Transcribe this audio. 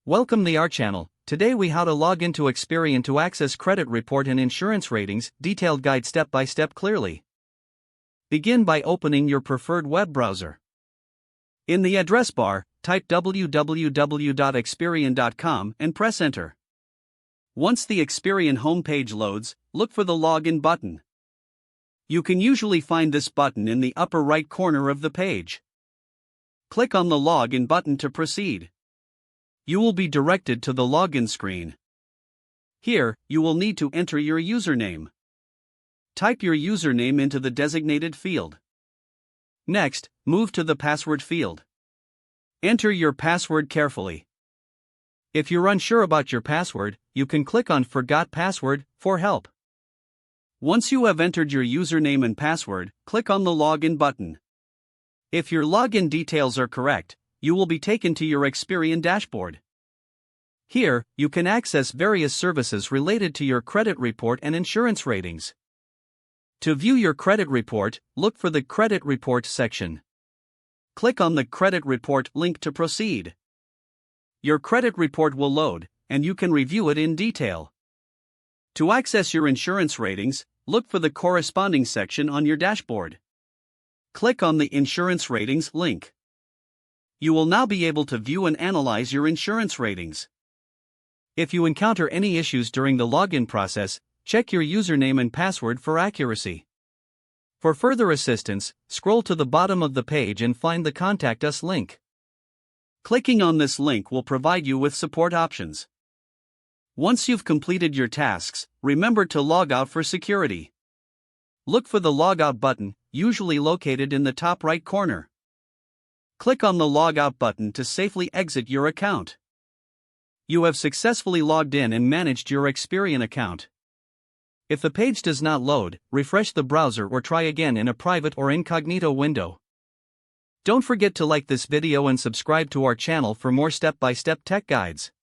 Welcome to our channel. Today we how to log into Experian to access credit report and insurance ratings, detailed guide step by step clearly. Begin by opening your preferred web browser. In the address bar, type www.experian.com and press enter. Once the Experian homepage loads, look for the login button. You can usually find this button in the upper right corner of the page. Click on the login button to proceed. You will be directed to the login screen. Here, you will need to enter your username. Type your username into the designated field. Next, move to the password field. Enter your password carefully. If you're unsure about your password, you can click on Forgot Password for help. Once you have entered your username and password, click on the Login button. If your login details are correct, you will be taken to your Experian dashboard. Here, you can access various services related to your credit report and insurance ratings. To view your credit report, look for the Credit Report section. Click on the Credit Report link to proceed. Your credit report will load, and you can review it in detail. To access your insurance ratings, look for the corresponding section on your dashboard. Click on the Insurance Ratings link. You will now be able to view and analyze your insurance ratings. If you encounter any issues during the login process, check your username and password for accuracy. For further assistance, scroll to the bottom of the page and find the Contact Us link. Clicking on this link will provide you with support options. Once you've completed your tasks, remember to log out for security. Look for the Logout button, usually located in the top right corner. Click on the Logout button to safely exit your account. You have successfully logged in and managed your Experian account. If the page does not load, refresh the browser or try again in a private or incognito window. Don't forget to like this video and subscribe to our channel for more step-by-step tech guides.